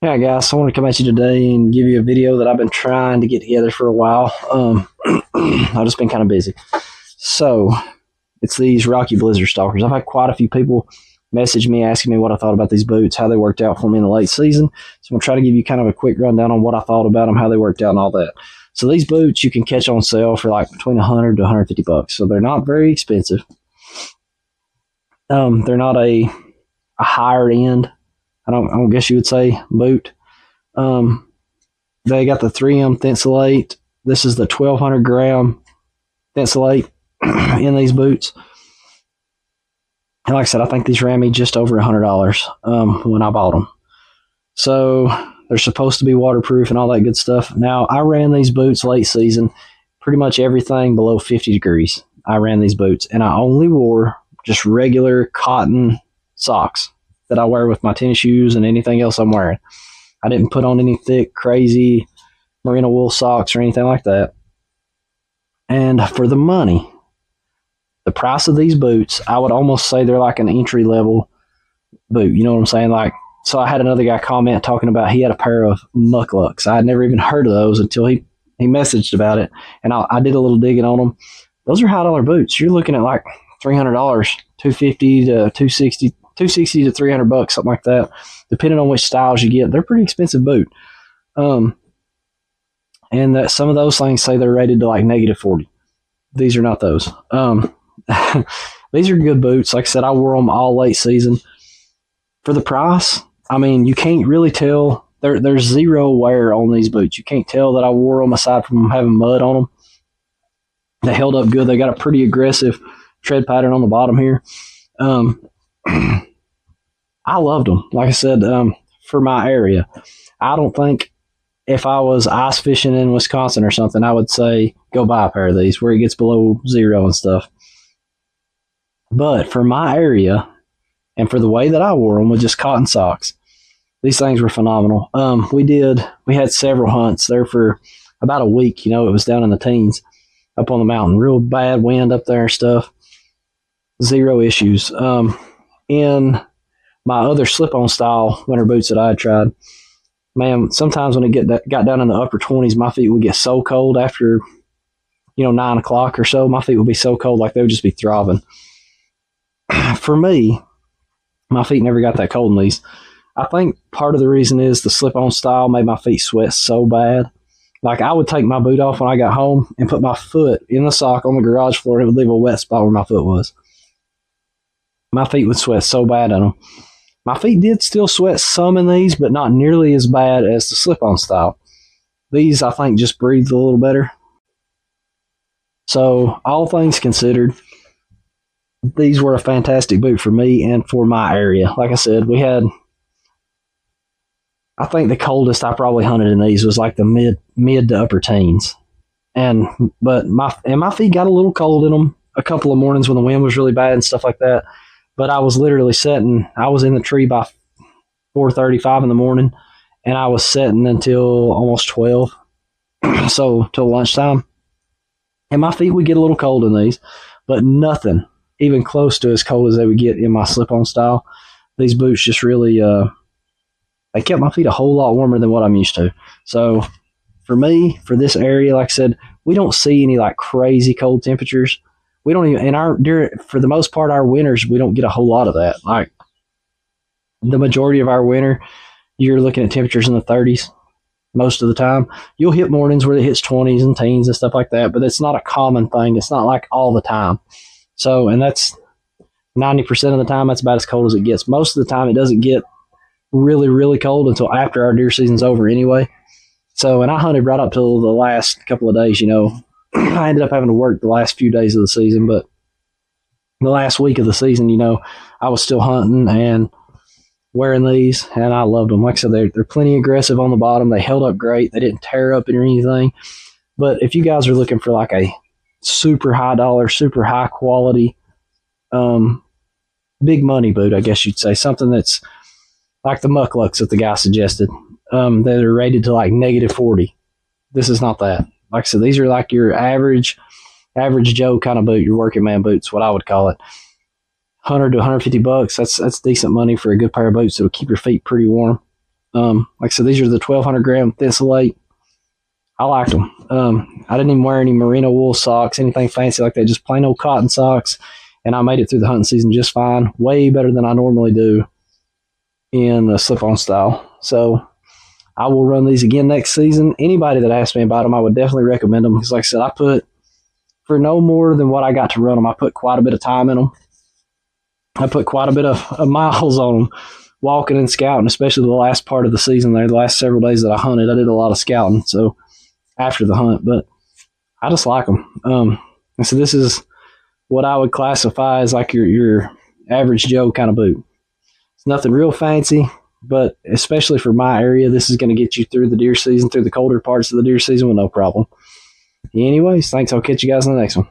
Yeah, guys, so I want to come at you today and give you a video that I've been trying to get together for a while. I've just been kind of busy. So, it's these Rocky Blizzard Stalkers. I've had quite a few people message me asking me what I thought about these boots, how they worked out for me in the late season. So, I'm going to try to give you kind of a quick rundown on what I thought about them, how they worked out, and all that. So, these boots you can catch on sale for like between 100 to 150 bucks. So, they're not very expensive. They're not a higher end, I don't guess you would say, boot. They got the 3M Thinsulate. This is the 1,200 gram Thinsulate in these boots. And like I said, I think these ran me just over $100 when I bought them. So they're supposed to be waterproof and all that good stuff. Now, I ran these boots late season, pretty much everything below 50 degrees. I ran these boots, and I only wore just regular cotton socks that I wear with my tennis shoes and anything else I'm wearing. I didn't put on any thick, crazy merino wool socks or anything like that. And for the money, the price of these boots, I would almost say they're like an entry level boot. You know what I'm saying? Like, so I had another guy comment talking about he had a pair of mucklucks. I had never even heard of those until he messaged about it, and I did a little digging on them. Those are high dollar boots. You're looking at like $300, $250 to $260 to $300, something like that, depending on which styles you get. They're a pretty expensive boot. And that some of those things say they're rated to like -40. These are not those. These are good boots. Like I said, I wore them all late season. For the price, I mean, you can't really tell. There's zero wear on these boots. You can't tell that I wore them aside from having mud on them. They held up good. They got a pretty aggressive tread pattern on the bottom here. I loved them. Like I said, for my area, I don't think if I was ice fishing in Wisconsin or something, I would say go buy a pair of these where it gets below zero and stuff. But for my area and for the way that I wore them with just cotton socks, these things were phenomenal. We had several hunts there for about a week. You know, it was down in the teens up on the mountain, real bad wind up there and stuff. Zero issues. In my other slip-on style winter boots that I had tried, man, sometimes when it got down in the upper 20s, my feet would get so cold after, 9 o'clock or so. My feet would be so cold, like they would just be throbbing. For me, my feet never got that cold in these. I think part of the reason is the slip-on style made my feet sweat so bad. Like, I would take my boot off when I got home and put my foot in the sock on the garage floor, and it would leave a wet spot where my foot was. My feet would sweat so bad in them. My feet did still sweat some in these, but not nearly as bad as the slip-on style. These, I think, just breathed a little better. So, all things considered, these were a fantastic boot for me and for my area. Like I said, we had, I think the coldest I probably hunted in these was like the mid to upper teens. But my feet got a little cold in them a couple of mornings when the wind was really bad and stuff like that. But I was literally I was in the tree by 4:35 in the morning, and I was setting until almost 12, so till lunchtime. And my feet would get a little cold in these, but nothing even close to as cold as they would get in my slip-on style. These boots just really, they kept my feet a whole lot warmer than what I'm used to. So for me, for this area, like I said, we don't see any like crazy cold temperatures. We don't even, for the most part, our winters, we don't get a whole lot of that. Like, the majority of our winter, you're looking at temperatures in the 30s most of the time. You'll hit mornings where it hits 20s and teens and stuff like that, but it's not a common thing. It's not like all the time. So, and that's 90% of the time, that's about as cold as it gets. Most of the time, it doesn't get really, really cold until after our deer season's over anyway. So, and I hunted right up till the last couple of days, I ended up having to work the last few days of the season, but the last week of the season, I was still hunting and wearing these, and I loved them. Like I said, they're plenty aggressive on the bottom. They held up great. They didn't tear up or anything. But if you guys are looking for like a super high dollar, super high quality, big money boot, I guess you'd say, something that's like the mucklucks that the guy suggested, that are rated to like -40. This is not that. Like I said, these are like your average Joe kind of boot, your working man boots, what I would call it. 100 to 150 bucks. That's decent money for a good pair of boots that'll keep your feet pretty warm. Like I said, these are the 1200 gram Thinsulate. I liked them. I didn't even wear any merino wool socks, anything fancy like that, just plain old cotton socks. And I made it through the hunting season just fine, way better than I normally do in the slip-on style. So I will run these again next season. Anybody that asks me about them, I would definitely recommend them because, like I said, I put, for no more than what I got to run them, I put quite a bit of time in them. I put quite a bit of miles on them, walking and scouting, especially the last part of the season there, the last several days that I hunted. I did a lot of scouting, so after the hunt, but I just like them. And so this is what I would classify as like your average Joe kind of boot. It's nothing real fancy, but especially for my area, this is going to get you through the deer season, through the colder parts of the deer season with no problem. Anyways, thanks. I'll catch you guys in the next one.